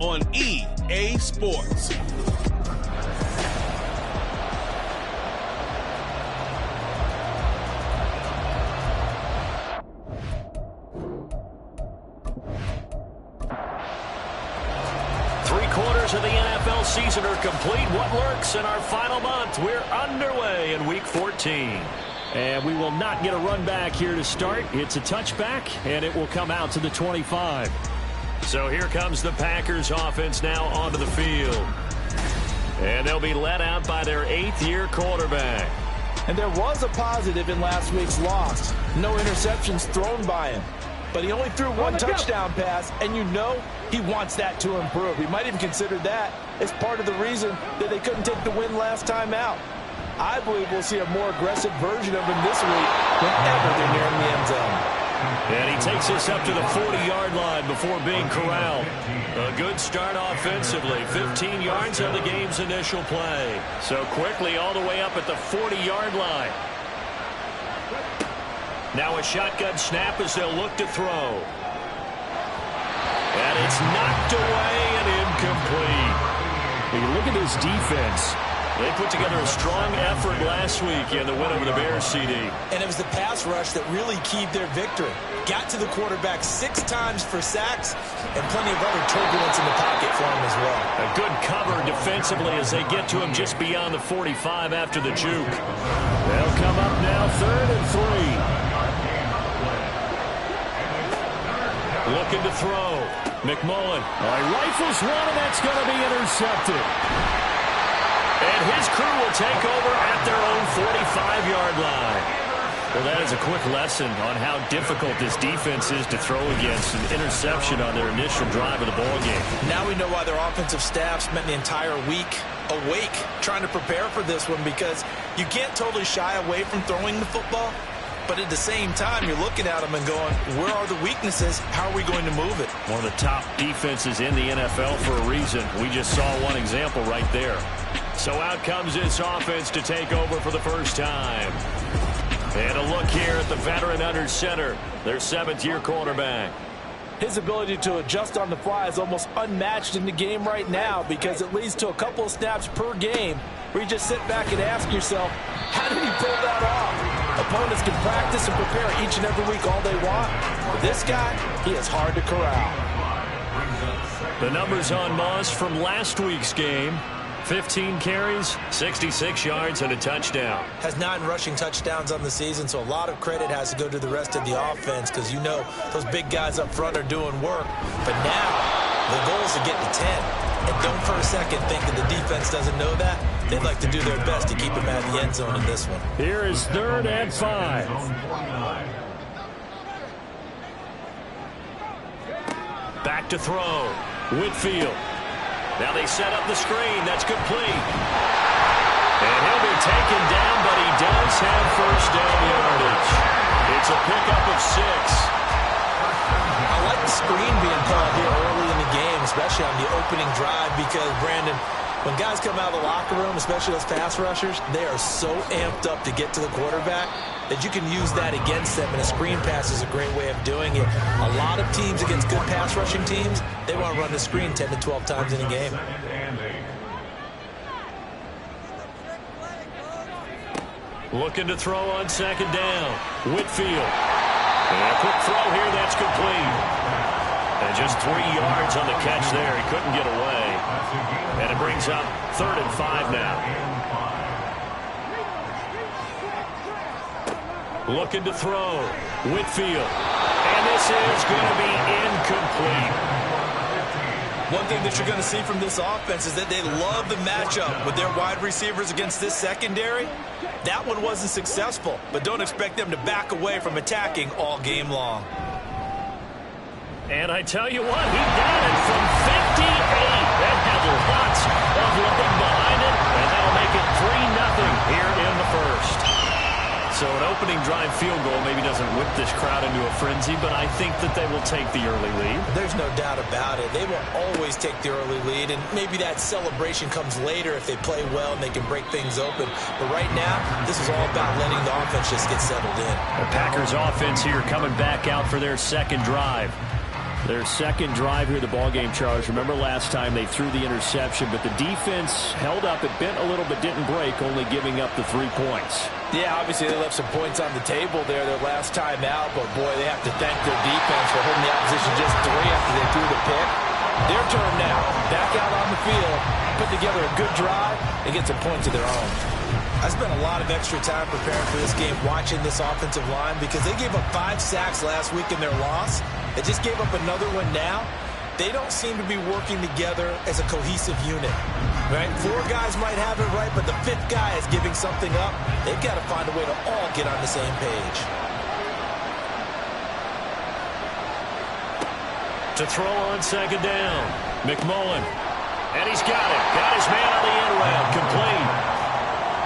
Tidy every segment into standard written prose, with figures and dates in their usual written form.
on EA Sports. Three-quarters of the NFL season are complete. What lurks in our final month? We're underway in Week 14. And we will not get a run back here to start. It's a touchback, and it will come out to the 25. So here comes the Packers offense now onto the field. And they'll be led out by their 8th-year quarterback. And there was a positive in last week's loss. No interceptions thrown by him. But he only threw one touchdown pass, and you know he wants that to improve. He might even consider that as part of the reason that they couldn't take the win last time out. I believe we'll see a more aggressive version of him this week whenever they're nearing the end zone. And he takes us up to the 40-yard line before being corralled. A good start offensively. 15 yards on the game's initial play. So quickly all the way up at the 40-yard line. Now a shotgun snap as they'll look to throw. And it's knocked away and incomplete. When you look at this defense, they put together a strong effort last week in the win over the Bears, CD. And it was the pass rush that really keyed their victory. Got to the quarterback 6 times for sacks and plenty of other turbulence in the pocket for him as well. A good cover defensively as they get to him just beyond the 45 after the juke. They'll come up now 3rd and 3. Looking to throw. McMullen. Rifles one, and that's going to be intercepted. And his crew will take over at their own 45-yard line. Well, that is a quick lesson on how difficult this defense is to throw against. An interception on their initial drive of the ballgame. Now we know why their offensive staff spent the entire week awake trying to prepare for this one, because you can't totally shy away from throwing the football. But at the same time, you're looking at them and going, where are the weaknesses? How are we going to move it? One of the top defenses in the NFL for a reason. We just saw one example right there. So out comes this offense to take over for the first time. And a look here at the veteran under center, their 7th-year quarterback. His ability to adjust on the fly is almost unmatched in the game right now, because it leads to a couple of snaps per game where you just sit back and ask yourself, how did he pull that off? Opponents can practice and prepare each and every week all they want. But this guy, he is hard to corral. The numbers on Moss from last week's game. 15 carries, 66 yards, and a touchdown. Has 9 rushing touchdowns on the season, so a lot of credit has to go to the rest of the offense, because you know those big guys up front are doing work. But now the goal is to get to 10. And don't for a second think that the defense doesn't know that. They'd like to do their best to keep him out of the end zone in this one. Here is 3rd and 5. Back to throw. Whitfield. Now they set up the screen. That's complete. And he'll be taken down, but he does have first down yardage. It's a pickup of 6. I like the screen being called here early in the game, especially on the opening drive, because, Brandon, when guys come out of the locker room, especially those pass rushers, they are so amped up to get to the quarterback that you can use that against them, and a screen pass is a great way of doing it. A lot of teams against good pass rushing teams, they want to run the screen 10 to 12 times in a game. Looking to throw on 2nd down. Whitfield. And a quick throw here, that's complete. And just 3 yards on the catch there. He couldn't get away. And it brings up 3rd and 5 now. Looking to throw. Whitfield. And this is going to be incomplete. One thing that you're going to see from this offense is that they love the matchup with their wide receivers against this secondary. That one wasn't successful, but don't expect them to back away from attacking all game long. And I tell you what, he got it from 58. That had lots of luck behind it, and that'll make it 3-0 here in the first. So an opening drive field goal maybe doesn't whip this crowd into a frenzy, but I think that they will take the early lead. There's no doubt about it. They will always take the early lead, and maybe that celebration comes later if they play well and they can break things open. But right now, this is all about letting the offense just get settled in. The Packers offense here coming back out for their 2nd drive. Their second drive here, the ballgame, Charles. Remember last time they threw the interception, but the defense held up. It bent a little but didn't break, only giving up the 3 points. Yeah, obviously they left some points on the table there their last time out, but boy, they have to thank their defense for holding the opposition just 3 after they threw the pick. Their turn now, back out on the field, put together a good drive, and get some points of their own. I spent a lot of extra time preparing for this game watching this offensive line because they gave up 5 sacks last week in their loss. They just gave up another one now. They don't seem to be working together as a cohesive unit. Right? 4 guys might have it right, but the 5th guy is giving something up. They've got to find a way to all get on the same page. To throw on second down, McMullen. And he's got it. Got his man on the end round. Complete.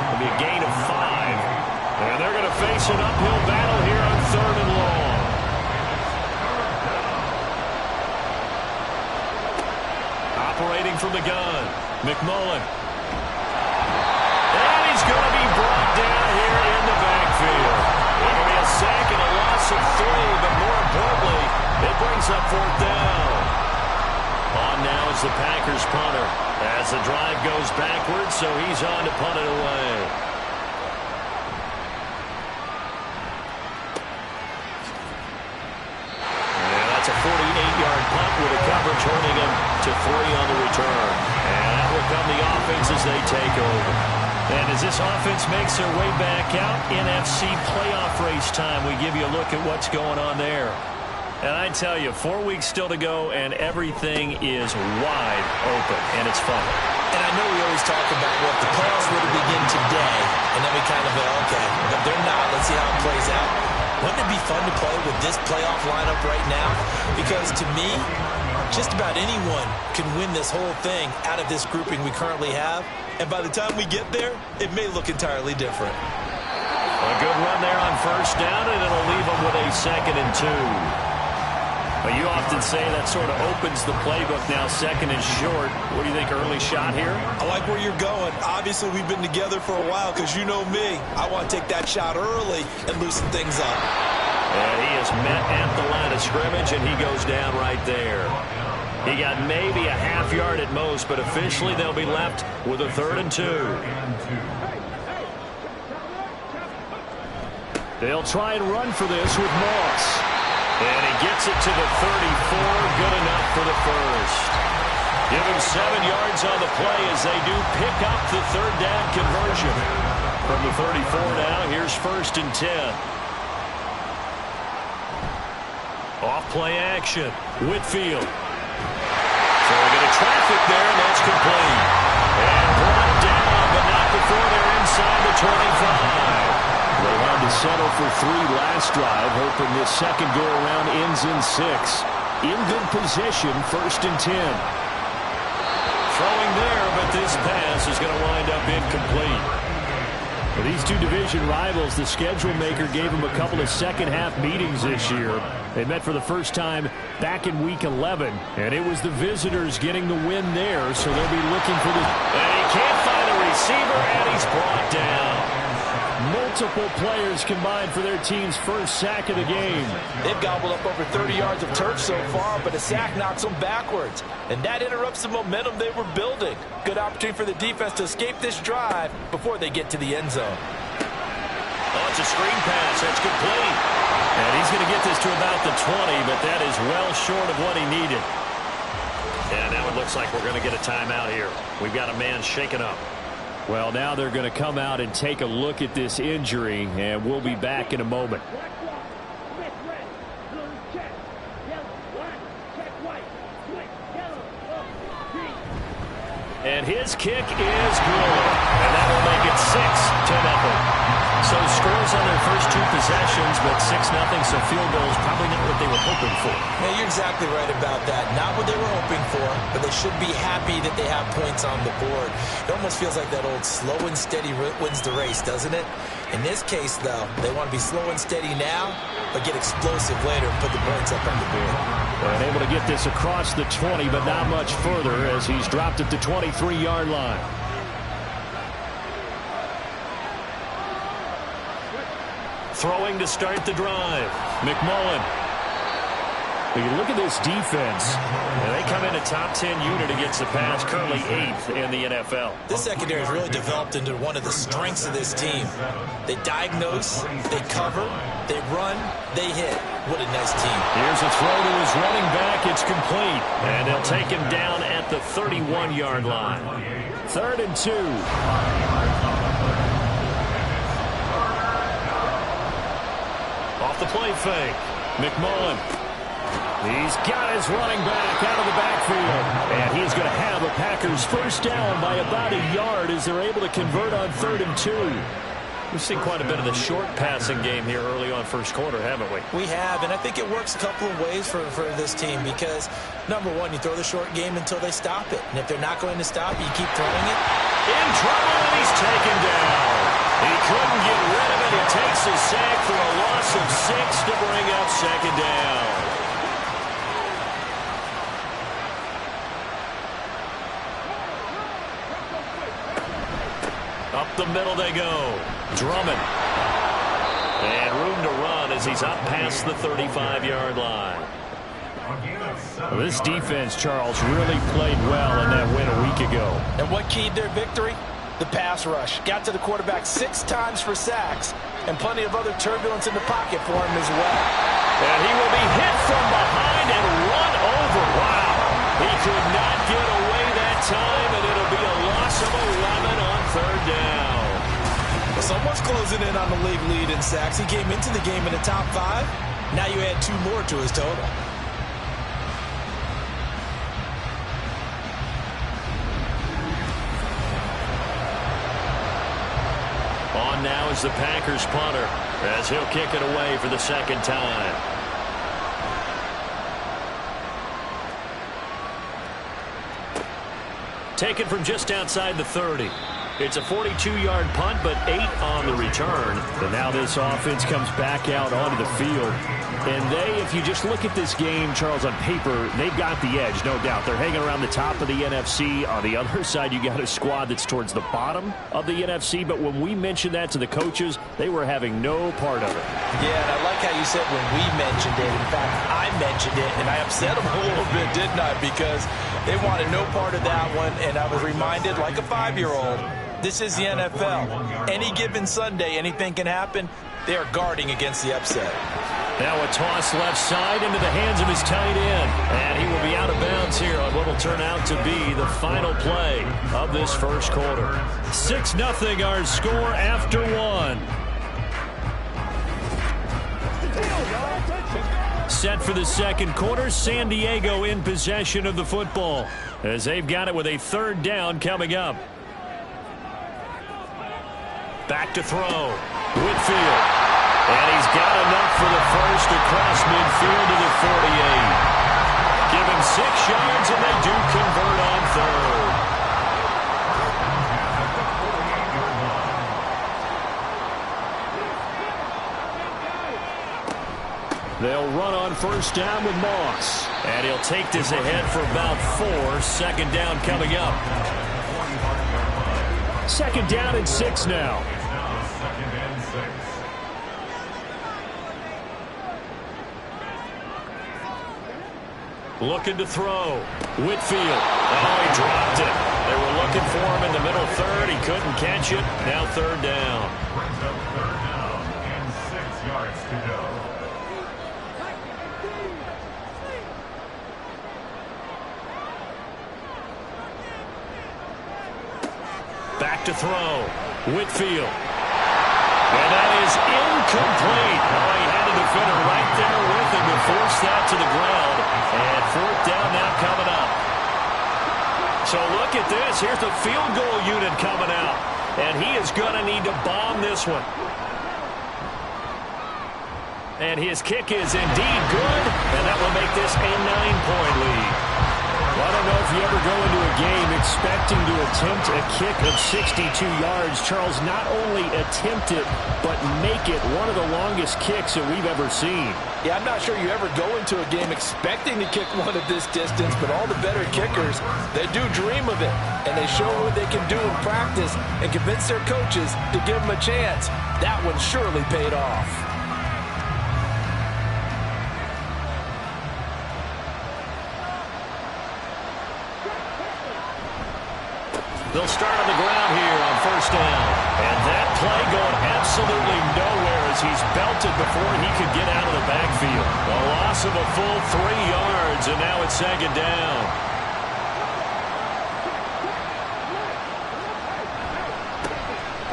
It'll be a gain of 5. And they're going to face an uphill battle here on 3rd and long. Operating from the gun, McMullen. And he's going to be brought down here in the backfield. It'll be a sack and a loss of 3, but more importantly, it brings up 4th down. On now is the Packers punter as the drive goes backwards, so he's on to punt it away. And that's a 48-yard punt with a coverage holding him to 3 on the return. And that will come the offense as they take over. And as this offense makes their way back out, NFC playoff race time, we give you a look at what's going on there. And I tell you, 4 weeks still to go, and everything is wide open, and it's fun. And I know we always talk about what the playoffs were to begin today, and then we kind of go, okay, but they're not. Let's see how it plays out. Wouldn't it be fun to play with this playoff lineup right now? Because to me, just about anyone can win this whole thing out of this grouping we currently have. And by the time we get there, it may look entirely different. A good run there on 1st down, and it'll leave them with a 2nd and 2. But you often say that sort of opens the playbook now, 2nd and short. What do you think, early shot here? I like where you're going. Obviously, we've been together for a while because you know me. I want to take that shot early and loosen things up. And he is met at the line of scrimmage, and he goes down right there. He got maybe a half yard at most, but officially they'll be left with a 3rd and 2. They'll try and run for this with Moss. And he gets it to the 34, good enough for the 1st. Give him 7 yards on the play as they do pick up the 3rd down conversion. From the 34 now, here's 1st and 10. Off play action, Whitfield. Throwing into traffic there, and that's complete. And brought down, but not before they're inside the 25. They had to settle for 3 last drive, hoping this second go-around ends in 6. In good position, 1st and 10. Throwing there, but this pass is going to wind up incomplete. For these two division rivals, the schedule maker gave them a couple of second-half meetings this year. They met for the first time back in Week 11, and it was the visitors getting the win there, so they'll be looking for the... And he can't find a receiver, and he's brought down. Multiple players combined for their team's 1st sack of the game. They've gobbled up over 30 yards of turf so far, but a sack knocks them backwards. And that interrupts the momentum they were building. Good opportunity for the defense to escape this drive before they get to the end zone. Oh, it's a screen pass. That's complete. And he's going to get this to about the 20, but that is well short of what he needed. And now it looks like we're going to get a timeout here. We've got a man shaken up. Well, now they're going to come out and take a look at this injury, and we'll be back in a moment. And his kick is good. And that will make it 6-0. So scores on their first 2 possessions, but 6-0, so field goal is probably not what they were hoping for. Yeah, you're exactly right about that. Not what they were hoping for, but they should be happy that they have points on the board. It almost feels like that old slow and steady wins the race, doesn't it? In this case, though, they want to be slow and steady now, but get explosive later and put the points up on the board. And able to get this across the 20, but not much further as he's dropped at the 23-yard line. Throwing to start the drive, McMullen. You look at this defense, and they come in a top 10 unit against the pass, currently 8th in the NFL. This secondary has really developed into one of the strengths of this team. They diagnose, they cover, they run, they hit. What a nice team. Here's a throw to his running back. It's complete, and they'll take him down at the 31-yard line. 3rd and 2. Off the play fake. McMullen. He's got his running back out of the backfield. And he's going to have a Packers first down by about a yard as they're able to convert on 3rd and 2. We've seen quite a bit of the short passing game here early on first quarter, haven't we? We have, and I think it works a couple of ways for this team because, number one, you throw the short game until they stop it. And if they're not going to stop it, you keep throwing it. In trouble, and he's taken down. He couldn't get rid of it. He takes a sack for a loss of 6 to bring up 2nd down. Up the middle they go. Drummond. And room to run as he's up past the 35-yard line. Well, this defense, Charles, really played well in that win a week ago. And what keyed their victory? The pass rush. Got to the quarterback 6 times for sacks, and plenty of other turbulence in the pocket for him as well. And he will be hit from behind and run over. Wow. He could not get away that time, and it'll be a loss of 11 on 3rd down. Well, someone's closing in on the league lead in sacks. He came into the game in the top 5. Now you add 2 more to his total. On now is the Packers punter as he'll kick it away for the 2nd time. Taken from just outside the 30. It's a 42-yard punt, but 8 on the return. And now this offense comes back out onto the field. And they, if you just look at this game, Charles, on paper, they've got the edge, no doubt. They're hanging around the top of the NFC. On the other side, you got a squad that's towards the bottom of the NFC. But when we mentioned that to the coaches, they were having no part of it. Yeah, and I like how you said when we mentioned it. In fact, I mentioned it, and I upset them a little bit, didn't I? Because they wanted no part of that one, and I was reminded, like a 5-year-old, this is the NFL. Any given Sunday, anything can happen. They are guarding against the upset. Now a toss left side into the hands of his tight end. And he will be out of bounds here on what will turn out to be the final play of this first quarter. 6-0 our score after 1. Set for the second quarter, San Diego in possession of the football as they've got it with a 3rd down coming up. Back to throw. Whitfield. And he's got enough for the first across midfield to the 48. Give him 6 yards, and they do convert on 3rd. They'll run on 1st down with Moss. And he'll take this ahead for about 4. 2nd down coming up. 2nd down and 6 now. Looking to throw. Whitfield. Oh, he dropped it. They were looking for him in the middle 3rd. He couldn't catch it. Now 3rd down. Brings up 3rd down and 6 yards to go. Back to throw. Whitfield. And that is incomplete. Oh, he had the defender right there with him to force that to the ground. And 4th down now coming up. So look at this. Here's the field goal unit coming out. And he is going to need to bomb this one. And his kick is indeed good. And that will make this a 9-point lead. Well, I don't know if you ever go into a game expecting to attempt a kick of 62 yards. Charles, not only attempt it, but make it one of the longest kicks that we've ever seen. Yeah, I'm not sure you ever go into a game expecting to kick one of this distance, but all the better kickers, they do dream of it. And they show what they can do in practice and convince their coaches to give them a chance. That one surely paid off. They'll start on the ground here on first down. And that play going absolutely nowhere as he's belted before he could get out of the backfield. A loss of a full 3 yards, and now it's second down.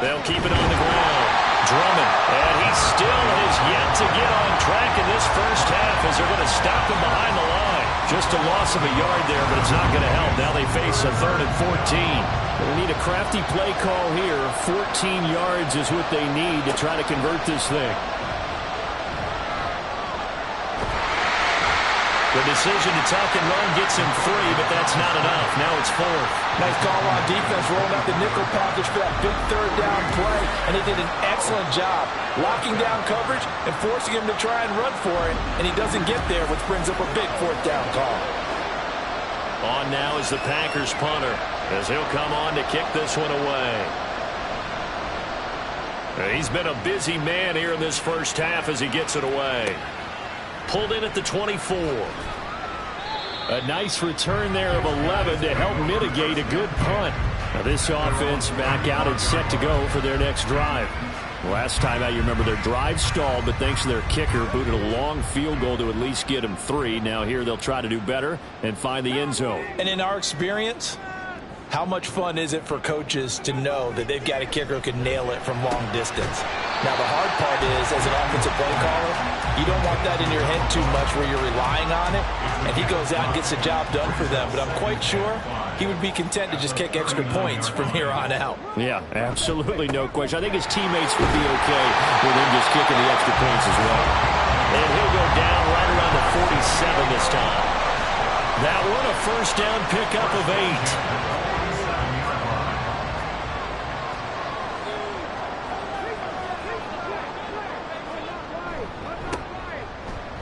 They'll keep it on the ground. Drummond, and he still has yet to get on track in this first half as they're going to stop him behind the line. Just a loss of a yard there, but it's not going to help. Now they face a 3rd and 14. They need a crafty play call here. 14 yards is what they need to try to convert this thing. The decision to tuck and run gets him 3, but that's not enough. Now it's 4th. Nice call on defense, rolling out the nickel package for that big 3rd down play, and they did an excellent job locking down coverage and forcing him to try and run for it, and he doesn't get there, which brings up a big 4th down call. On now is the Packers punter, as he'll come on to kick this one away. He's been a busy man here in this first half as he gets it away. Pulled in at the 24. A nice return there of 11 to help mitigate a good punt. Now this offense back out and set to go for their next drive. Last time out, you remember their drive stalled, but thanks to their kicker, booted a long field goal to at least get them 3. Now here they'll try to do better and find the end zone. And in our experience, how much fun is it for coaches to know that they've got a kicker who can nail it from long distance? Now, the hard part is, as an offensive play caller, you don't want that in your head too much where you're relying on it, and he goes out and gets the job done for them. But I'm quite sure he would be content to just kick extra points from here on out. Yeah, absolutely no question. I think his teammates would be okay with him just kicking the extra points as well. And he'll go down right around the 47 this time. That one a first down pickup of 8.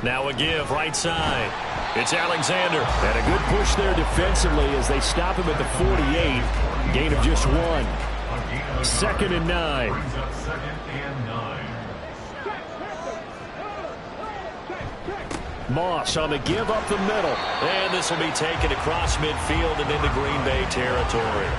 Now a give right side. It's Alexander. And a good push there defensively as they stop him at the 48. Gain of just 1. 2nd and 9. Moss on the give up the middle. And this will be taken across midfield and into Green Bay territory.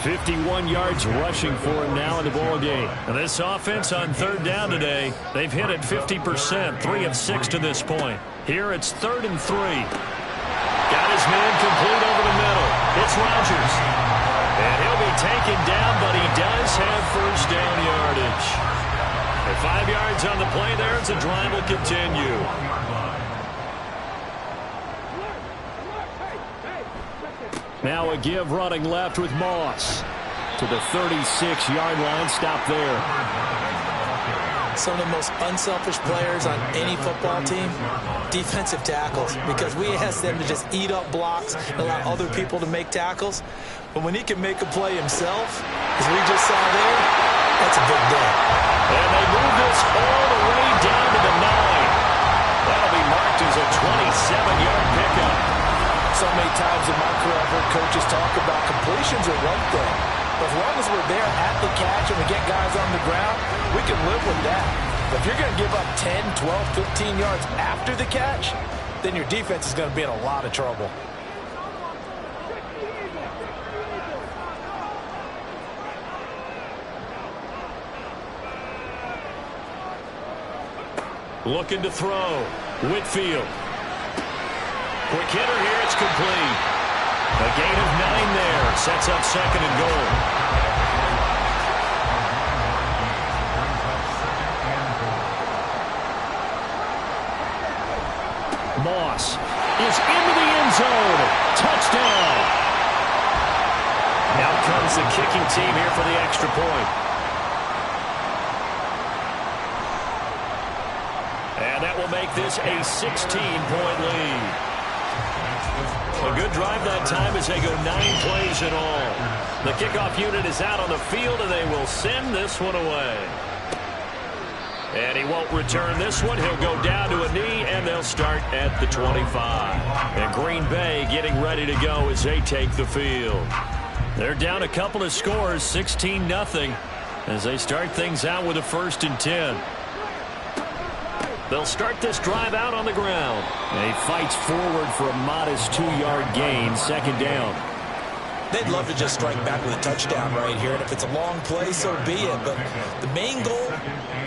51 yards rushing for him now in the ball game. And this offense on 3rd down today, they've hit it 50%, 3 of 6 to this point. Here it's 3rd and 3. Got his man complete over the middle. It's Rodgers. And he'll be taken down, but he does have first down yardage. And 5 yards on the play there as the drive will continue. Now a give running left with Moss to the 36-yard line. Stop there. Some of the most unselfish players on any football team, defensive tackles, because we ask them to just eat up blocks and allow other people to make tackles. But when he can make a play himself, as we just saw there, that's a big day. And they move this all the way down to the 9. That'll be marked as a 27-yard pickup. So many times in my career I've heard coaches talk about completions are one thing. But as long as we're there at the catch and we get guys on the ground, we can live with that. But if you're going to give up 10, 12, 15 yards after the catch, then your defense is going to be in a lot of trouble. Looking to throw. Whitfield. Quick hitter here, it's complete. A gain of 9 there. Sets up 2nd and goal. Moss is into the end zone. Touchdown. Now comes the kicking team here for the extra point. And that will make this a 16-point lead. A good drive that time as they go 9 plays in all. The kickoff unit is out on the field, and they will send this one away. And he won't return this one. He'll go down to a knee, and they'll start at the 25. And Green Bay getting ready to go as they take the field. They're down a couple of scores, 16-0, as they start things out with a 1st and 10. They'll start this drive out on the ground. And he fights forward for a modest 2-yard gain, 2nd down. They'd love to just strike back with a touchdown right here, and if it's a long play, so be it. But the main goal,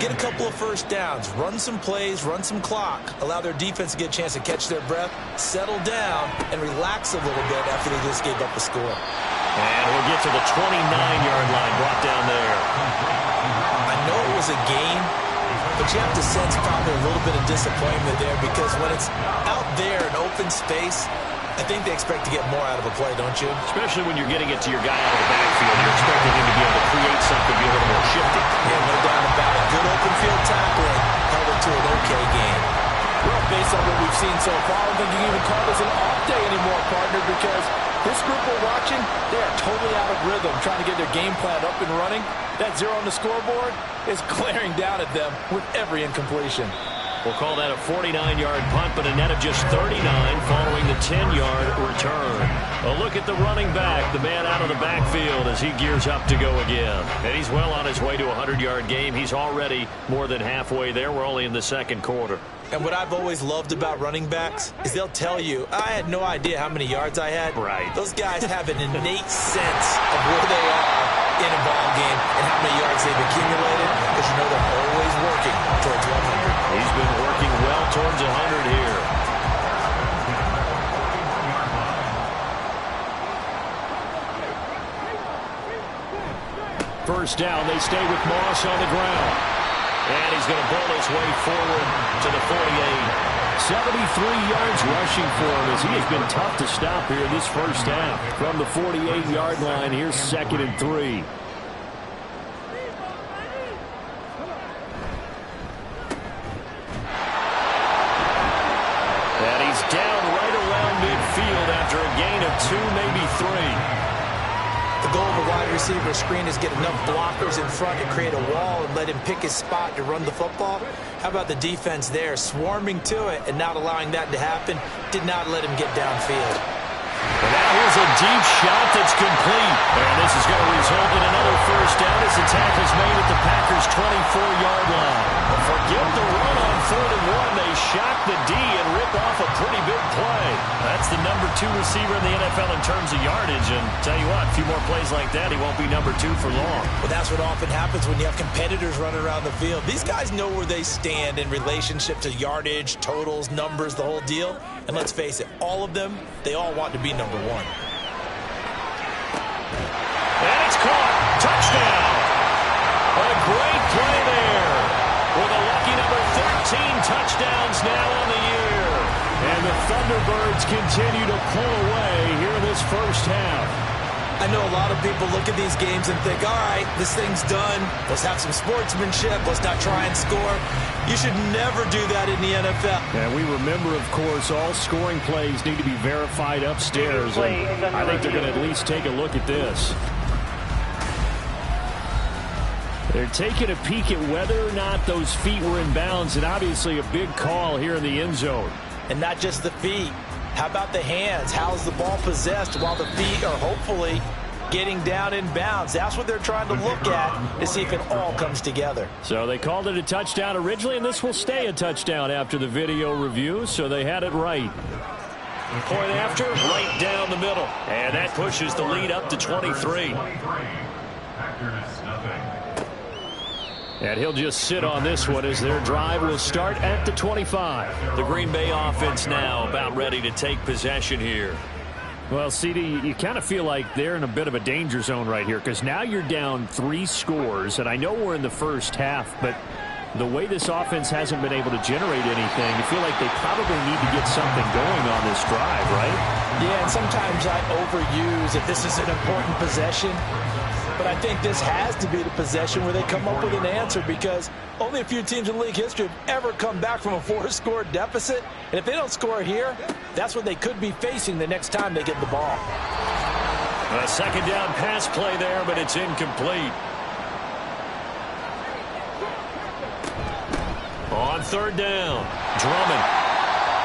get a couple of first downs, run some plays, run some clock, allow their defense to get a chance to catch their breath, settle down, and relax a little bit after they just gave up a score. And we'll get to the 29-yard line brought down there. I know it was a game, but you have to sense probably a little bit of disappointment there because when it's out there in open space, I think they expect to get more out of a play, don't you? Especially when you're getting it to your guy out of the backfield. You're expecting him to be able to create something, be a little more shifty. Yeah, no doubt about it. Good open field tackling held it to an okay game. Well, based on what we've seen so far, I don't think you can even call this an off day anymore, partner, because this group we're watching, they are totally out of rhythm, trying to get their game plan up and running. That zero on the scoreboard is glaring down at them with every incompletion. We'll call that a 49-yard punt, but a net of just 39 following the 10-yard return. A look at the running back, the man out of the backfield as he gears up to go again. And he's well on his way to a 100-yard game. He's already more than halfway there. We're only in the second quarter. And what I've always loved about running backs is they'll tell you, I had no idea how many yards I had. Right. Those guys have an innate sense of where they are in a ball game and how many yards they've accumulated, because you know they're always working towards 100. He's been working well towards 100 here. First down, they stay with Moss on the ground. And he's going to bowl his way forward to the 48. 73 yards rushing for him as he has been tough to stop here this first half. From the 48-yard line, here's 2nd and 3. And he's down right around midfield after a gain of 2, maybe 3. The goal of a wide receiver screen is get enough blockers in front to create a wall and let him pick his spot to run the football. How about the defense there, swarming to it and not allowing that to happen? Did not let him get downfield. And now here's a deep shot that's complete. And this is going to result in another first down as the tackle's made at the Packers' 24-yard line. But forget the run on 3rd and 1. They shock the D and rip off a pretty big play. That's the number 2 receiver in the NFL in terms of yardage. And tell you what, a few more plays like that, he won't be number 2 for long. Well, that's what often happens when you have competitors running around the field. These guys know where they stand in relationship to yardage, totals, numbers, the whole deal. And let's face it, all of them, they all want to be number 1. And it's caught. Touchdown. A great play there. With a lucky number 13 touchdowns now on the year. And the Thunderbirds continue to pull away here in this first half. I know a lot of people look at these games and think, all right, this thing's done. Let's have some sportsmanship. Let's not try and score. You should never do that in the NFL. And we remember, of course, all scoring plays need to be verified upstairs. And I think they're going to at least take a look at this. They're taking a peek at whether or not those feet were in bounds, and obviously a big call here in the end zone. And not just the feet. How about the hands? How's the ball possessed while the feet are hopefully getting down in bounds? That's what they're trying to look at to see if it all comes together. So they called it a touchdown originally, and this will stay a touchdown after the video review, so they had it right. Point after, right down the middle. And that pushes the lead up to 23. Packers, nothing. And he'll just sit on this one as their drive will start at the 25. The Green Bay offense now about ready to take possession here. Well, CD, you kind of feel like they're in a bit of a danger zone right here because now you're down 3 scores, and I know we're in the first half, but the way this offense hasn't been able to generate anything, you feel like they probably need to get something going on this drive, right? Yeah, and sometimes I overuse if this is an important possession. But I think this has to be the possession where they come up with an answer because only a few teams in league history have ever come back from a 4-score deficit. And if they don't score here, that's what they could be facing the next time they get the ball. A second down pass play there, but it's incomplete. On 3rd down, Drummond.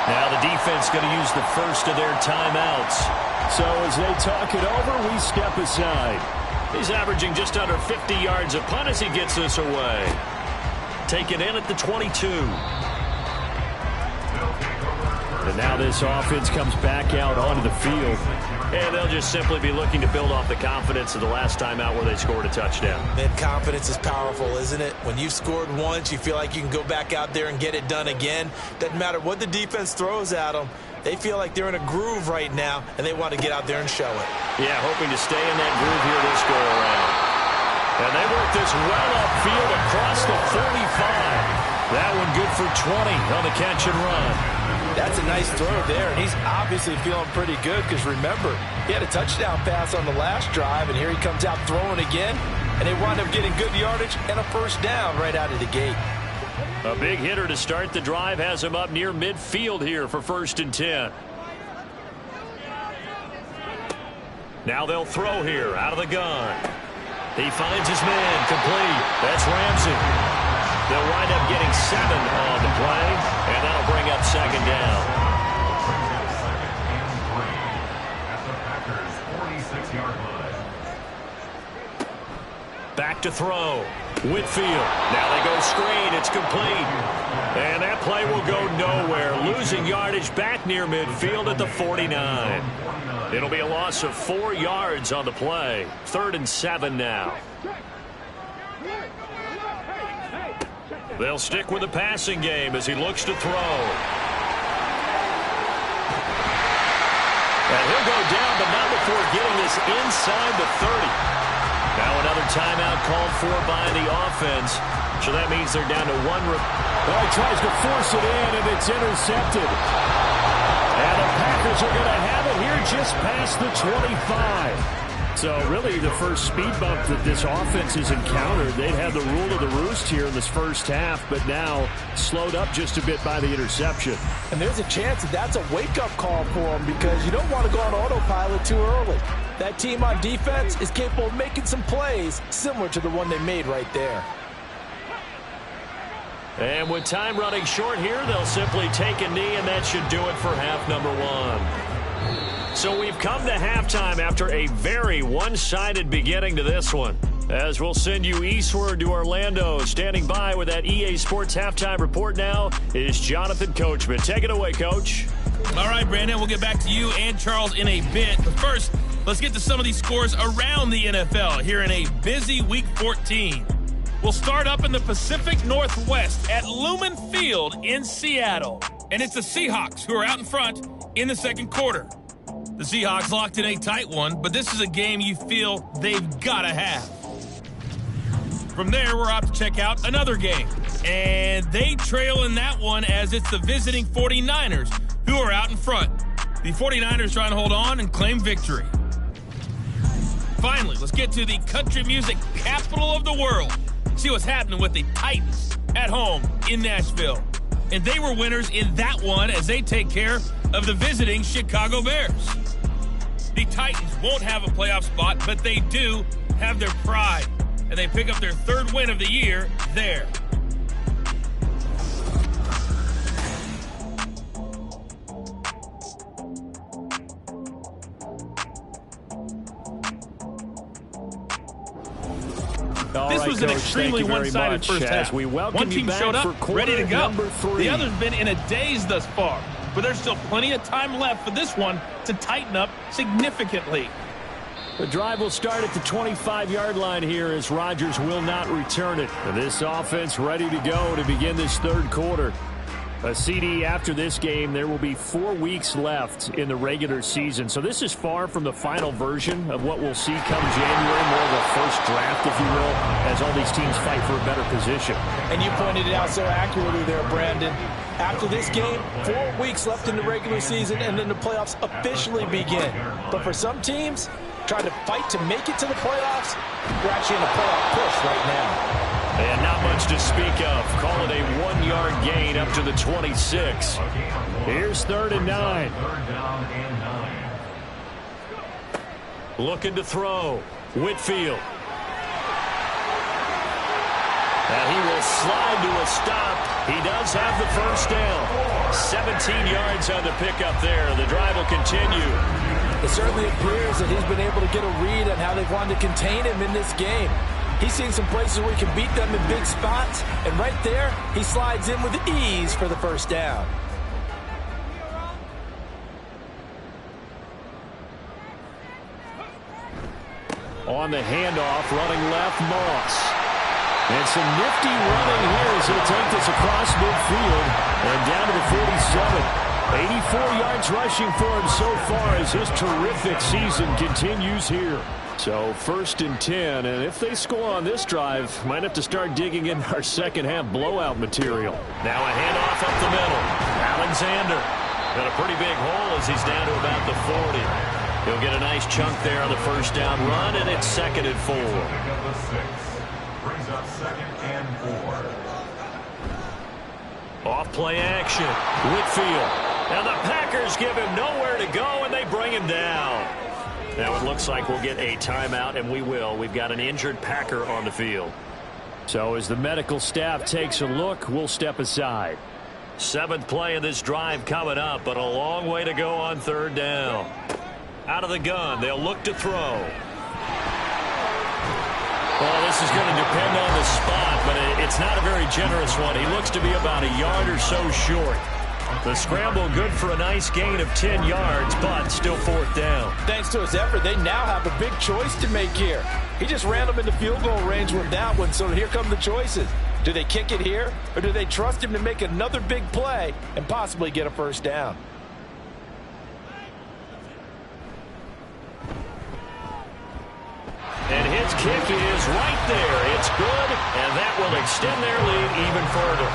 Now the defense going to use the first of their timeouts. So as they talk it over, we step aside. He's averaging just under 50 yards a punt as he gets this away. Taken in at the 22. And now this offense comes back out onto the field. And they'll just simply be looking to build off the confidence of the last time out where they scored a touchdown. Man, confidence is powerful, isn't it? When you've scored once, you feel like you can go back out there and get it done again. Doesn't matter what the defense throws at them. They feel like they're in a groove right now, and they want to get out there and show it. Yeah, hoping to stay in that groove here this go-around. And they work this well upfield across the 45. That one good for 20 on the catch and run. That's a nice throw there, and he's obviously feeling pretty good because, remember, he had a touchdown pass on the last drive, and here he comes out throwing again, and they wind up getting good yardage and a first down right out of the gate. A big hitter to start the drive has him up near midfield here for 1st and 10. Now they'll throw here out of the gun. He finds his man complete. That's Ramsey. They'll wind up getting 7 on the play, and that'll bring up 2nd down. At the Packers' 46-yard line. Back to throw. Whitfield. Now they go screen. It's complete. And that play will go nowhere. Losing yardage back near midfield at the 49. It'll be a loss of 4 yards on the play. 3rd and 7 now. They'll stick with the passing game as he looks to throw. And he'll go down, but not before getting this inside the 30. Now another timeout called for by the offense. So that means they're down to 1. Well, he tries to force it in, and it's intercepted. And the Packers are going to have it here just past the 25. So really the first speed bump that this offense has encountered. They'd had the rule of the roost here in this first half, but now slowed up just a bit by the interception. And there's a chance that that's a wake-up call for them because you don't want to go on autopilot too early. That team on defense is capable of making some plays similar to the one they made right there. And with time running short here, they'll simply take a knee, and that should do it for half number 1. So we've come to halftime after a very one-sided beginning to this one. As we'll send you eastward to Orlando. Standing by with that EA Sports halftime report now is Jonathan Coachman. Take it away, Coach. All right, Brandon, we'll get back to you and Charles in a bit. But first, let's get to some of these scores around the NFL here in a busy Week 14. We'll start up in the Pacific Northwest at Lumen Field in Seattle. And it's the Seahawks who are out in front in the second quarter. The Seahawks locked in a tight one, but this is a game you feel they've got to have. From there, we're off to check out another game. And they trail in that one as it's the visiting 49ers who are out in front. The 49ers trying to hold on and claim victory. Finally, let's get to the country music capital of the world. See what's happening with the Titans at home in Nashville. And they were winners in that one as they take care of the visiting Chicago Bears. The Titans won't have a playoff spot, but they do have their pride. And they pick up their 3rd win of the year there. This was an extremely one-sided first half. One team showed up, ready to go. The other's been in a daze thus far. But there's still plenty of time left for this one to tighten up significantly. The drive will start at the 25-yard line here as Rodgers will not return it. And this offense ready to go to begin this 3rd quarter. A CD after this game, there will be 4 weeks left in the regular season. So this is far from the final version of what we'll see come January, more of a first draft, if you will, as all these teams fight for a better position. And you pointed it out so accurately there, Brandon. After this game, 4 weeks left in the regular season, and then the playoffs officially begin. But for some teams, trying to fight to make it to the playoffs, we're actually in a playoff push right now. And not much to speak of. Call it a 1-yard gain up to the 26. Here's 3rd and 9. Looking to throw. Whitfield. And he will slide to a stop. He does have the first down. 17 yards on the pickup there. The drive will continue. It certainly appears that he's been able to get a read on how they've wanted to contain him in this game. He's seen some places where he can beat them in big spots, and right there, he slides in with ease for the first down. On the handoff, running left, Moss. And some nifty running here as he'll take this across midfield and down to the 47. 84 yards rushing for him so far as his terrific season continues here. So 1st and 10, and if they score on this drive, might have to start digging in our second half blowout material. Now a handoff up the middle. Alexander got a pretty big hole as he's down to about the 40. He'll get a nice chunk there on the first down run, and it's 2nd and 4. Brings up 2nd and 4. Off play action. Whitfield. And the Packers give him nowhere to go, and they bring him down. Now it looks like we'll get a timeout, and we will. We've got an injured Packer on the field. So as the medical staff takes a look, we'll step aside. 7th play of this drive coming up, but a long way to go on 3rd down. Out of the gun, they'll look to throw. Well, this is going to depend on the spot, but it's not a very generous one. He looks to be about a yard or so short. The scramble good for a nice gain of 10 yards, but still 4th down. Thanks to his effort, they now have a big choice to make here. He just ran them into field goal range with that one, so here come the choices. Do they kick it here, or do they trust him to make another big play and possibly get a 1st down? And his kick is right there. It's good, and that will extend their lead even further.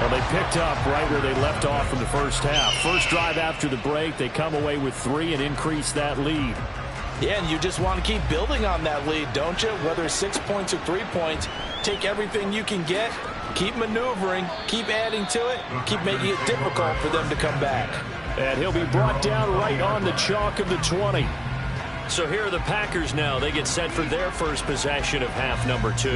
Well, they picked up right where they left off in the first half. First drive after the break, they come away with 3 and increase that lead. Yeah, and you just want to keep building on that lead, don't you? Whether it's 6 points or 3 points, take everything you can get, keep maneuvering, keep adding to it, keep making it difficult for them to come back. And he'll be brought down right on the chalk of the 20. So here are the Packers now. They get set for their first possession of half number 2.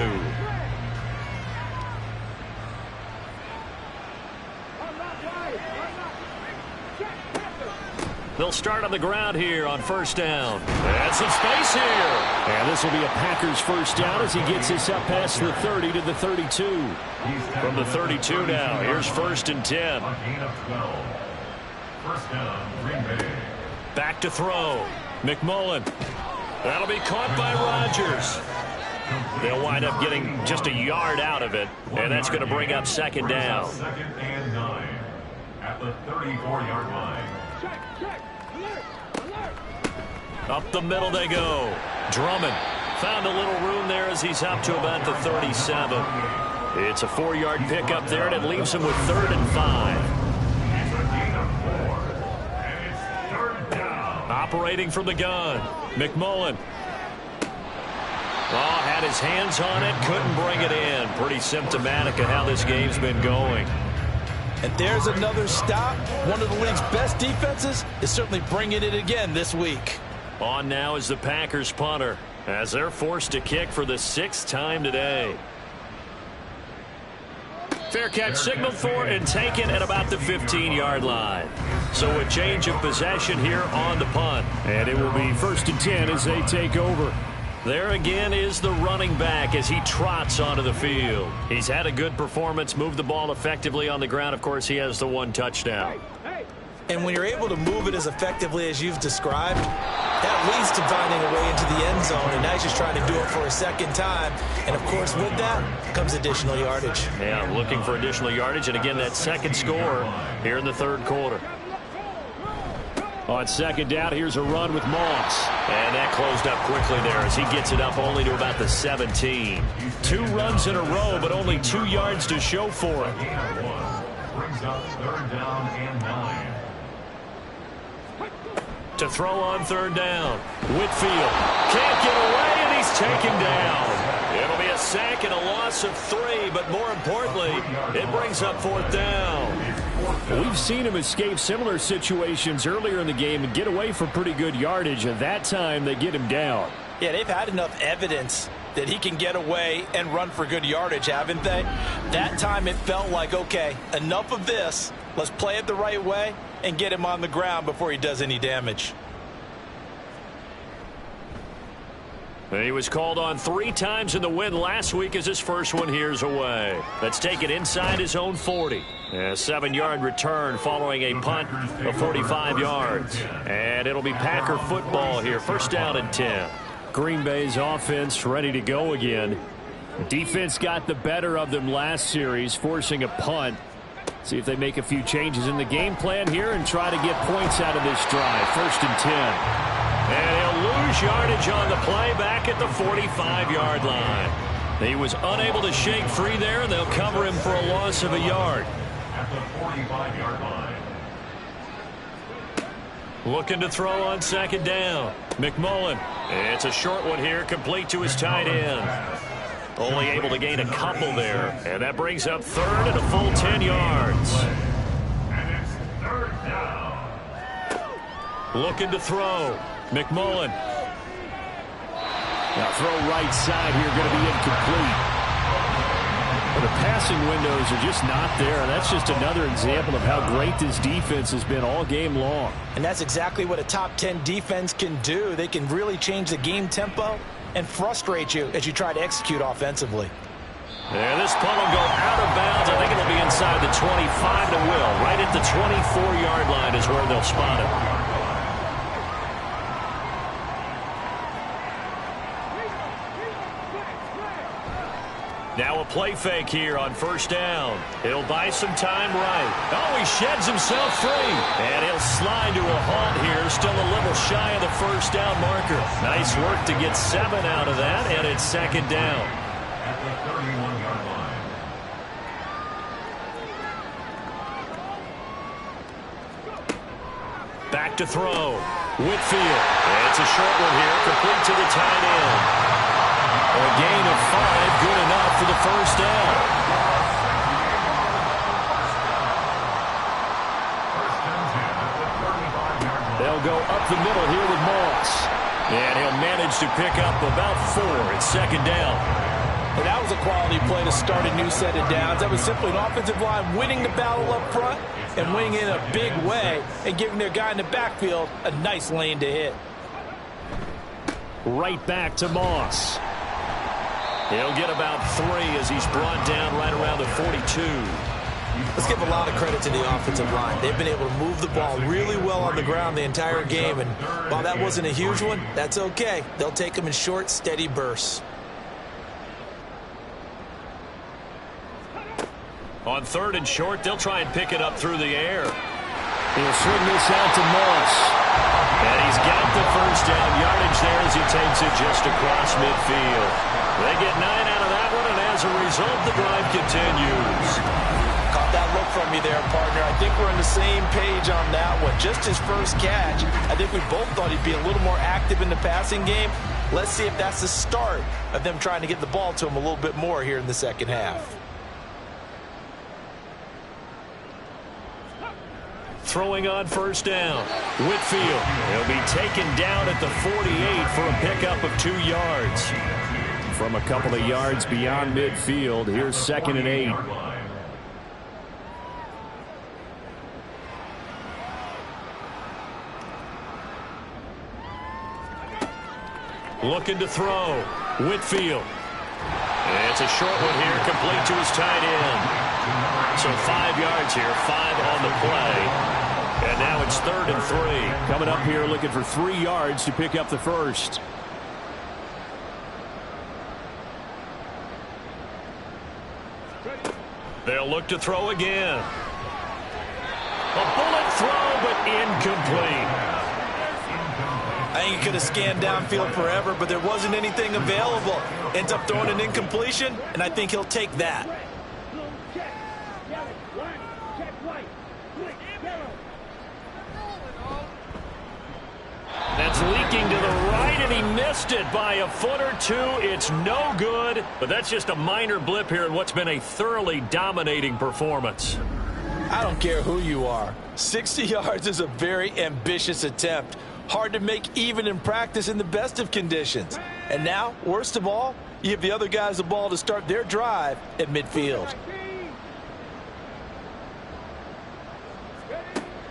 They'll start on the ground here on 1st down. And some space here. And this will be a Packers 1st down as he gets this up past the 30 to the 32. From the 32 now, here's 1st and 10. A gain of 12. 1st down, Green Bay. Back to throw. McMullen. That'll be caught by Rodgers. They'll wind up getting just a yard out of it, and that's going to bring up 2nd down. 2nd and 9 at the 34-yard line. Up the middle they go. Drummond found a little room there as he's up to about the 37. It's a 4-yard pickup there, and it leaves him with 3rd and 5. It's a gain of 4, and it's 3rd down. Operating from the gun. McMullen. Oh, had his hands on it, couldn't bring it in. Pretty symptomatic of how this game's been going. And there's another stop. One of the league's best defenses is certainly bringing it again this week. On now is the Packers punter as they're forced to kick for the 6th time today. Fair catch signaled for and taken at about the 15-yard line. So a change of possession here on the punt. And it will be 1st and 10 as they take over. There again is the running back as he trots onto the field. He's had a good performance, moved the ball effectively on the ground. Of course, he has the 1 touchdown. And when you're able to move it as effectively as you've described, that leads to finding a way into the end zone. And now he's just trying to do it for a 2nd time. And, of course, with that comes additional yardage. Yeah, looking for additional yardage. And, again, that 2nd score here in the 3rd quarter. On 2nd down, here's a run with Moss. And that closed up quickly there as he gets it up only to about the 17. 2 runs in a row, but only 2 yards to show for it. Gain of 1 brings up 3rd down and 9. To throw on 3rd down. Whitfield can't get away, and he's taken down. It'll be a sack and a loss of 3, but more importantly, it brings up 4th down. We've seen him escape similar situations earlier in the game and get away for pretty good yardage, and that time they get him down. Yeah, they've had enough evidence that he can get away and run for good yardage, haven't they? That time it felt like, okay, enough of this. Let's play it the right way and get him on the ground before he does any damage. He was called on 3 times in the win last week as his first one here's away. Let's take it inside his own 40. A 7-yard return following a punt of 45 yards. And it'll be Packer football here. 1st down and 10. Green Bay's offense ready to go again. The defense got the better of them last series, forcing a punt. See if they make a few changes in the game plan here and try to get points out of this drive. 1st and 10. And he'll lose yardage on the play back at the 45-yard line. He was unable to shake free there, and they'll cover him for a loss of a yard. At the 45-yard line. Looking to throw on 2nd down. McMullen. It's a short one here, complete to his tight end. Only able to gain a couple there. And that brings up 3rd and a full 10 yards. And it's 3rd down. Looking to throw. McMullen. Now throw right side here, going to be incomplete. Well, the passing windows are just not there. That's just another example of how great this defense has been all game long. And that's exactly what a top 10 defense can do. They can really change the game tempo and frustrate you as you try to execute offensively. And this punt will go out of bounds. I think it'll be inside the 25 to will. Right at the 24-yard line is where they'll spot it. Now a play fake here on 1st down. He'll buy some time right. Oh, he sheds himself free. And he'll slide to a halt here. Still a little shy of the 1st down marker. Nice work to get 7 out of that, and it's 2nd down. At the 31-yard line. Back to throw. Whitfield. It's a short one here, complete to the tight end. A gain of 5, good enough for the 1st down. They'll go up the middle here with Moss. And he'll manage to pick up about 4. It's 2nd down. And that was a quality play to start a new set of downs. That was simply an offensive line winning the battle up front and winning in a big way and giving their guy in the backfield a nice lane to hit. Right back to Moss. He'll get about 3 as he's brought down right around the 42. Let's give a lot of credit to the offensive line. They've been able to move the ball really well on the ground the entire game, and while that wasn't a huge one, that's okay. They'll take them in short, steady bursts. On 3rd and short, they'll try and pick it up through the air. He'll swing this out to Moss. And he's got the 1st down yardage there as he takes it just across midfield. They get 9 out of that one, and as a result, the drive continues. Caught that look from you there, partner. I think we're on the same page on that one. Just his first catch, I think we both thought he'd be a little more active in the passing game. Let's see if that's the start of them trying to get the ball to him a little bit more here in the 2nd half. Throwing on 1st down. Whitfield. He'll be taken down at the 48 for a pickup of 2 yards. From a couple of yards beyond midfield, here's 2nd and 8. Looking to throw. Whitfield. It's a short one here, complete to his tight end. So 5 yards here, 5 on the play. And now it's 3rd and 3. Coming up here looking for 3 yards to pick up the 1st. They'll look to throw again. A bullet throw, but incomplete. I think he could have scanned downfield forever, but there wasn't anything available. Ends up throwing an incompletion, and I think he'll take that. That's leaking to the right, and he missed it by a foot or 2. It's no good, but that's just a minor blip here in what's been a thoroughly dominating performance. I don't care who you are. 60 yards is a very ambitious attempt. Hard to make even in practice in the best of conditions. And now, worst of all, you give the other guys the ball to start their drive at midfield.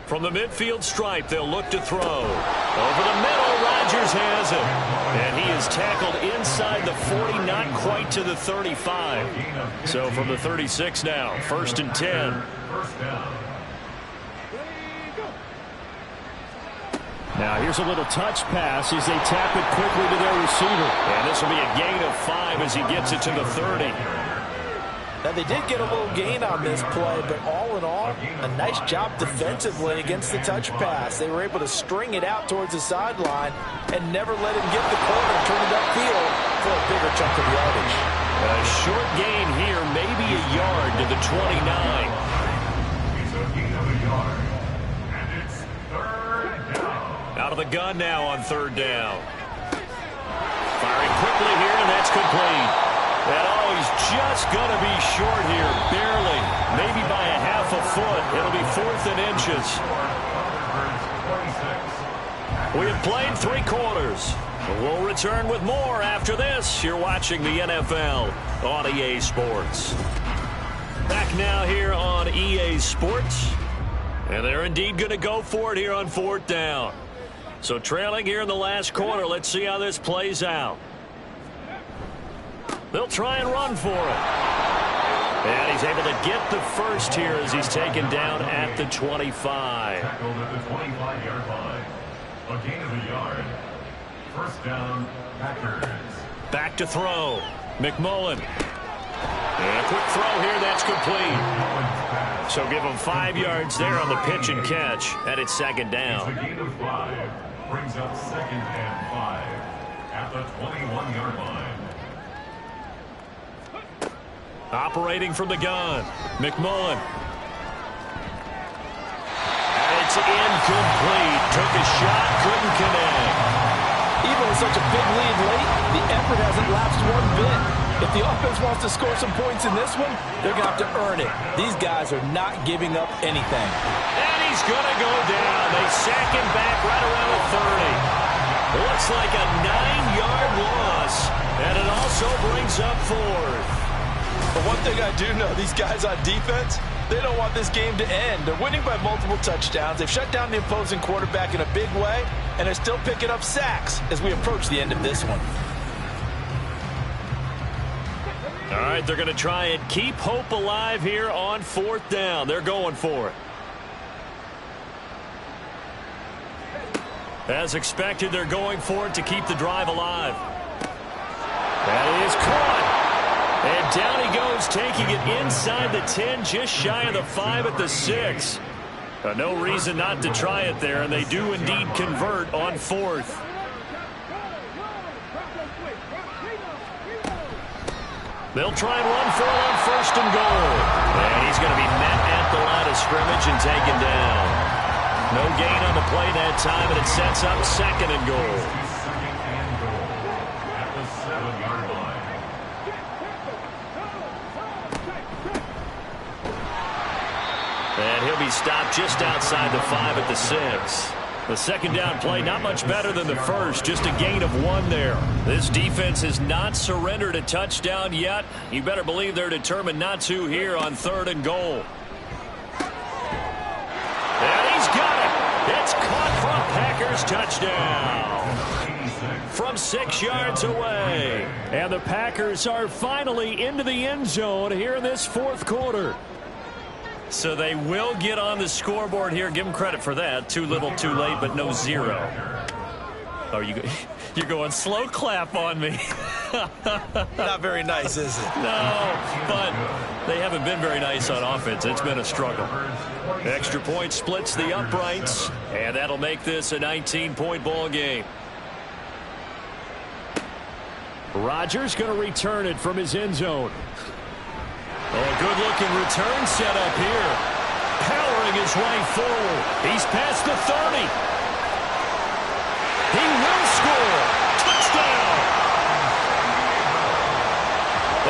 From the midfield stripe, they'll look to throw. Over the middle, Rodgers has it. And he is tackled inside the 40, not quite to the 35. So from the 36 now, 1st and 10. Now here's a little touch pass as they tap it quickly to their receiver. And this will be a gain of 5 as he gets it to the 30. Now, they did get a little gain on this play, but all in all, a nice job defensively against the touch pass. They were able to string it out towards the sideline and never let him get the corner and turn it upfield for a bigger chunk of yardage. A short gain here, maybe a yard to the 29. It's a gain of a yard. And it's 3rd down. Out of the gun now on 3rd down. Firing quickly here, and that's complete. And he's just going to be short here, barely, maybe by a half a foot. It'll be 4th and inches. We have played 3 quarters. We'll return with more after this. You're watching the NFL on EA Sports. Back now here on EA Sports. And they're indeed going to go for it here on 4th down. So trailing here in the last quarter, let's see how this plays out. They'll try and run for it. And he's able to get the first here as he's taken down at the 25. Tackled at the 25-yard line. A gain of a yard. 1st down, Packers. Back to throw. McMullen. And a quick throw here. That's complete. So give him 5 yards there on the pitch and catch. And it's 2nd down. It's a gain of 5. Brings up 2nd and 5 at the 21-yard line. Operating from the gun, McMullen. And it's incomplete. Took a shot, couldn't connect. Even with such a big lead late, the effort hasn't lapsed one bit. If the offense wants to score some points in this one, they're going to have to earn it. These guys are not giving up anything. And he's going to go down. They sack him back right around the 30. Looks like a 9-yard loss. And it also brings up 4th. But one thing I do know, these guys on defense, they don't want this game to end. They're winning by multiple touchdowns. They've shut down the opposing quarterback in a big way, and they're still picking up sacks as we approach the end of this one. All right, they're going to try and keep hope alive here on 4th down. They're going for it. As expected, they're going for it to keep the drive alive. That is caught. And down he goes, taking it inside the 10, just shy of the 5 at the 6. No reason not to try it there, and they do indeed convert on 4th. They'll try and run for it on 1st and goal. And he's going to be met at the line of scrimmage and taken down. No gain on the play that time, and it sets up 2nd and goal. And he'll be stopped just outside the 5 at the 6. The 2nd down play, not much better than the first, just a gain of 1 there. This defense has not surrendered a touchdown yet. You better believe they're determined not to here on 3rd and goal. And he's got it. It's caught for a Packers touchdown. From 6 yards away. And the Packers are finally into the end zone here in this 4th quarter. So they will get on the scoreboard here. Give them credit for that. Too little, too late, but no 0. Oh, you're going slow clap on me. Not very nice, is it? No, but they haven't been very nice on offense. It's been a struggle. Extra point splits the uprights, and that'll make this a 19-point ball game. Rodgers going to return it from his end zone. Oh, a good-looking return set up here. Powering his way forward. He's past the 30. He will score. Touchdown.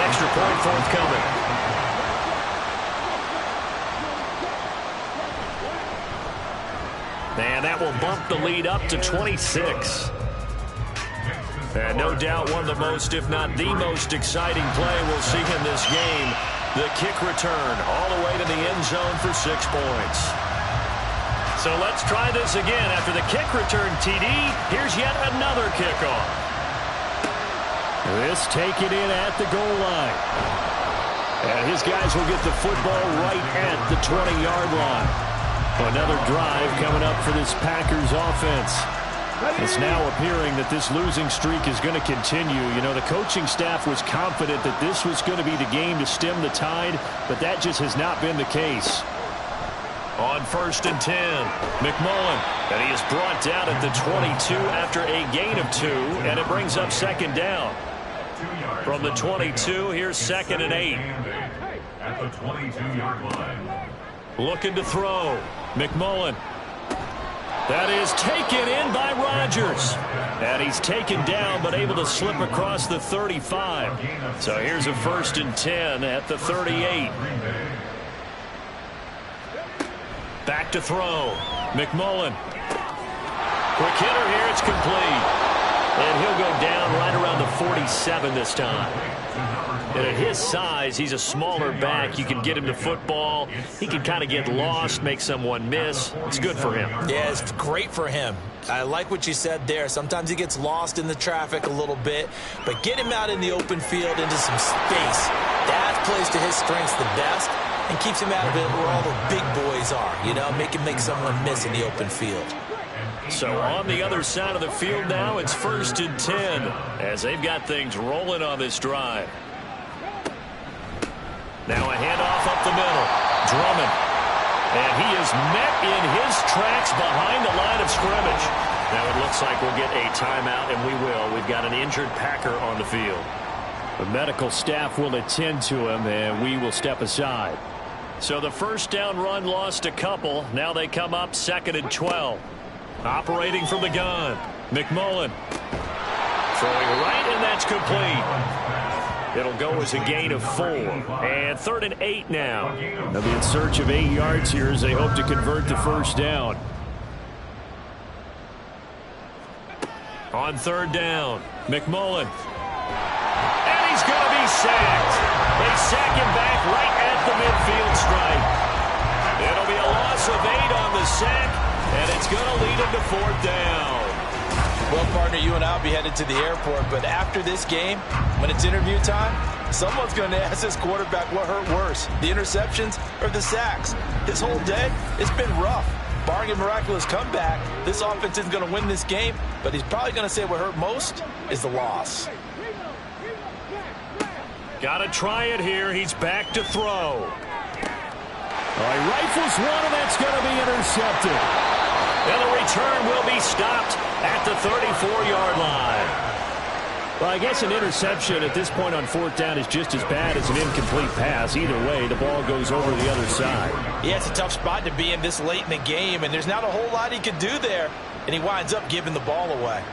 Extra point forthcoming. And that will bump the lead up to 26. And no doubt one of the most, if not the most exciting play we'll see in this game. The kick return all the way to the end zone for 6 points. So let's try this again. After the kick return, TD, here's yet another kickoff. This taken in at the goal line. And his guys will get the football right at the 20-yard line. Another drive coming up for this Packers offense. It's now appearing that this losing streak is going to continue. You know, the coaching staff was confident that this was going to be the game to stem the tide, but that just has not been the case. On 1st and 10, McMullen, and he is brought down at the 22 after a gain of 2, and it brings up 2nd down. From the 22, here's 2nd and 8. At the 22-yard line. Looking to throw. McMullen. That is taken in by Rodgers. And he's taken down but able to slip across the 35. So here's a 1st and 10 at the 38. Back to throw. McMullen. Quick hitter here. It's complete. And he'll go down right around the 47 this time. And at his size, he's a smaller back. You can get him the football. He can kind of get lost, make someone miss. It's good for him. Yeah, it's great for him. I like what you said there. Sometimes he gets lost in the traffic a little bit, but get him out in the open field into some space. That plays to his strengths the best and keeps him out of it where all the big boys are. You know, make him make someone miss in the open field. So on the other side of the field now, it's 1st and 10 as they've got things rolling on this drive. Now a handoff up the middle. Drummond. And he is met in his tracks behind the line of scrimmage. Now it looks like we'll get a timeout, and we will. We've got an injured Packer on the field. The medical staff will attend to him, and we will step aside. So the 1st down run lost a couple. Now they come up 2nd and 12. Operating from the gun. McMullen. Throwing right, and that's complete. It'll go as a gain of 4. And 3rd and 8 now. They'll be in search of 8 yards here as they hope to convert the 1st down. On 3rd down, McMullen. And he's going to be sacked. They sack him back right at the midfield stripe. It'll be a loss of 8 on the sack, and it's going to lead him to 4th down. Well, partner, you and I will be headed to the airport, but after this game, when it's interview time, someone's going to ask this quarterback what hurt worse, the interceptions or the sacks. His whole day, it's been rough. Barring a miraculous comeback, this offense isn't going to win this game, but he's probably going to say what hurt most is the loss. Got to try it here. He's back to throw. He rifles one, and that's going to be intercepted. And the return will be stopped at the 34-yard line. Well, I guess an interception at this point on 4th down is just as bad as an incomplete pass. Either way, the ball goes over the other side. Yeah, it's a tough spot to be in this late in the game, and there's not a whole lot he can do there, and he winds up giving the ball away.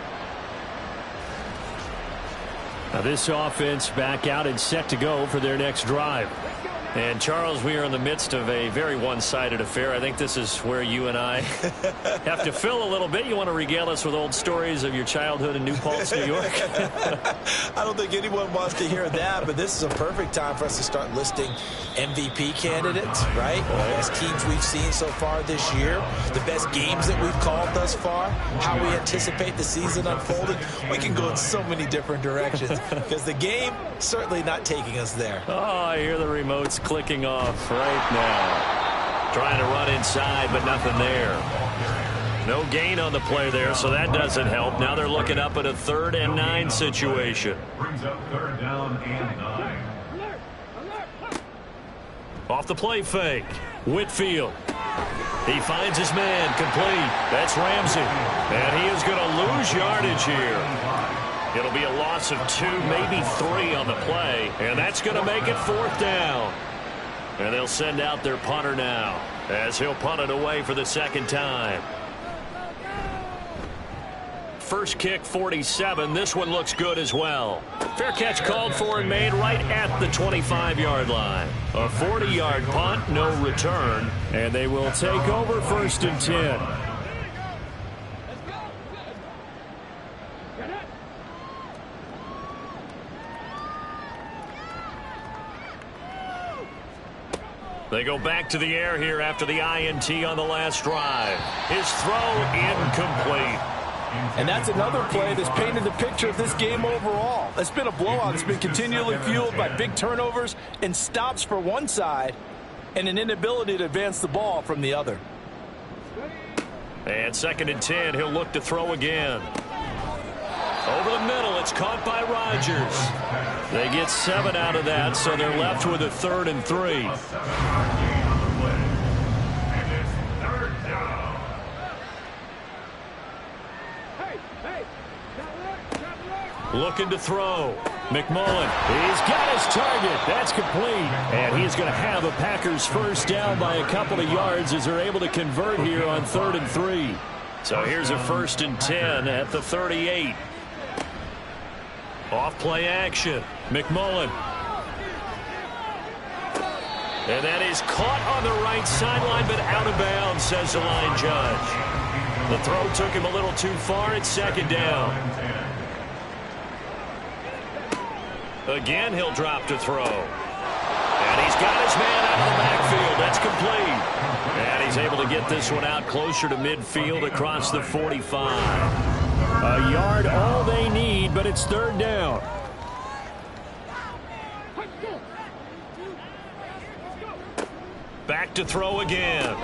Now this offense back out and set to go for their next drive. And, Charles, we are in the midst of a very one-sided affair. I think this is where you and I have to fill a little bit. You want to regale us with old stories of your childhood in New Paltz, New York? I don't think anyone wants to hear that, but this is a perfect time for us to start listing MVP candidates, right? The best teams we've seen so far this year, the best games that we've called thus far, how we anticipate the season unfolding. We can go in so many different directions because the game certainly not taking us there. Oh, I hear the remotes clicking off right now. Trying to run inside, but nothing there. No gain on the play there, so that doesn't help. Now they're looking up at a 3rd and 9 situation. Brings up 3rd down and 9. Off the play fake. Whitfield. He finds his man complete. That's Ramsey. And he is going to lose yardage here. It'll be a loss of 2, maybe 3 on the play. And that's going to make it 4th down. And they'll send out their punter now as he'll punt it away for the 2nd time. First kick, 47. This one looks good as well. Fair catch called for and made right at the 25-yard line. A 40-yard punt, no return. And they will take over 1st and 10. They go back to the air here after the INT on the last drive. His throw incomplete. And that's another play that's painted the picture of this game overall. It's been a blowout. It's been continually fueled by big turnovers and stops for one side and an inability to advance the ball from the other. And 2nd and 10, he'll look to throw again. Over the middle, it's caught by Rodgers. They get 7 out of that, so they're left with a 3rd and 3. Looking to throw. McMullen, he's got his target. That's complete. And he's going to have a Packers first down by a couple of yards as they're able to convert here on 3rd and 3. So here's a 1st and 10 at the 38. Off play action. McMullen. And that is caught on the right sideline, but out of bounds, says the line judge. The throw took him a little too far. It's 2nd down. Again, he'll drop to throw. And he's got his man out of the backfield. That's complete. And he's able to get this one out closer to midfield across the 45. A yard all they need, but it's 3rd down. Back to throw again.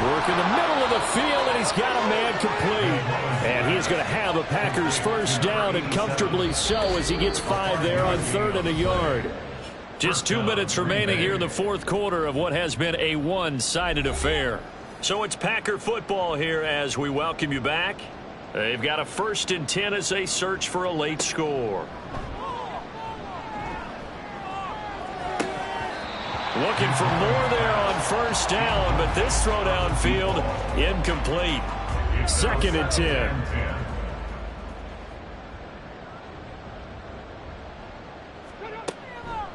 Work in the middle of the field, and he's got a man complete. And he's going to have a Packers first down, and comfortably so, as he gets 5 there on 3rd and a yard. Just 2 minutes remaining here in the 4th quarter of what has been a one-sided affair. So it's Packer football here as we welcome you back. They've got a 1st and 10 as they search for a late score. Looking for more there on 1st down, but this throw downfield incomplete. 2nd and 10.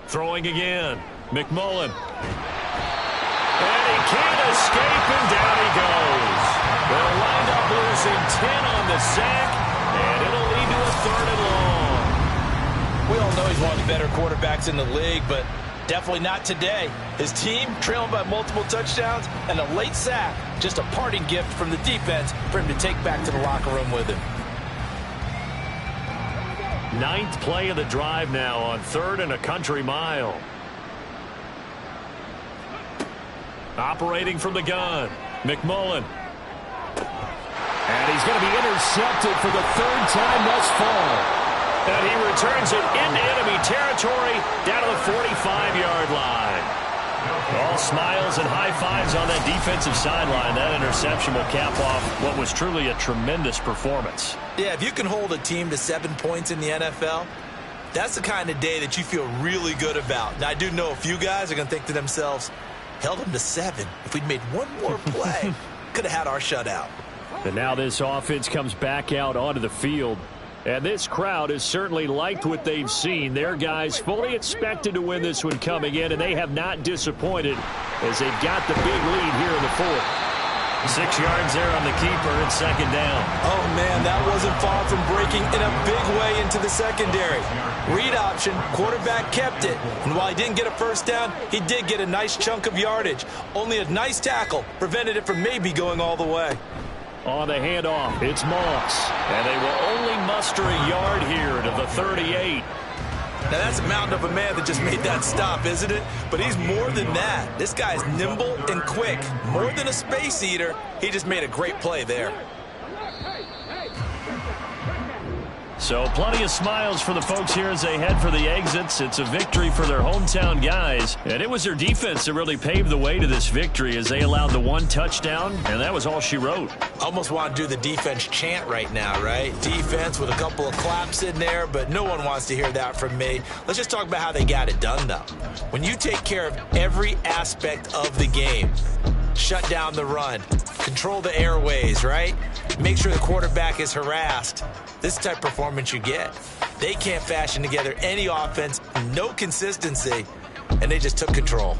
Throwing again. McMullen. And he can't escape, and down he goes. They'll wind up losing 10 on the sack, and it'll lead to a 3rd and long. We all know he's one of the better quarterbacks in the league, but definitely not today. His team trailing by multiple touchdowns and a late sack. Just a parting gift from the defense for him to take back to the locker room with him. 9th play of the drive now on 3rd and a country mile. Operating from the gun. McMullen. And he's going to be intercepted for the 3rd time thus far. And he returns it into enemy territory down to the 45-yard line. All smiles and high fives on that defensive sideline. That interception will cap off what was truly a tremendous performance. Yeah, if you can hold a team to 7 points in the NFL, that's the kind of day that you feel really good about. Now, I do know a few guys are going to think to themselves, held them to 7. If we'd made one more play, could have had our shutout. And now this offense comes back out onto the field. And this crowd has certainly liked what they've seen. Their guys fully expected to win this one coming in, and they have not disappointed as they've got the big lead here in the 4th. 6 yards there on the keeper and 2nd down. Oh, man, that wasn't far from breaking in a big way into the secondary. Read option, quarterback kept it. And while he didn't get a first down, he did get a nice chunk of yardage. Only a nice tackle prevented it from maybe going all the way. On the handoff, it's Moss. And they will only muster a yard here to the 38. Now, that's a mountain of a man that just made that stop, isn't it? But he's more than that. This guy's nimble and quick. More than a space eater, he just made a great play there. So plenty of smiles for the folks here as they head for the exits. It's a victory for their hometown guys. And it was their defense that really paved the way to this victory as they allowed the 1 touchdown, and that was all she wrote. Almost want to do the defense chant right now, right? Defense with a couple of claps in there, but no one wants to hear that from me. Let's just talk about how they got it done, though. When you take care of every aspect of the game, shut down the run, control the airways, right? Make sure the quarterback is harassed. This type of performance you get. They can't fashion together any offense, no consistency, and they just took control.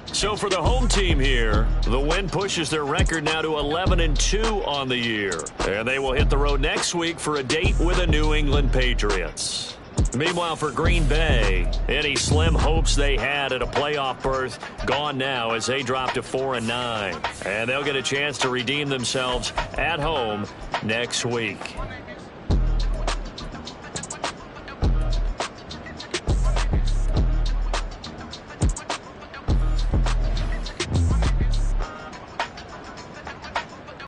So for the home team here, the win pushes their record now to 11-2 on the year. And they will hit the road next week for a date with the New England Patriots. Meanwhile, for Green Bay, any slim hopes they had at a playoff berth gone now as they drop to 4-9. And they'll get a chance to redeem themselves at home next week.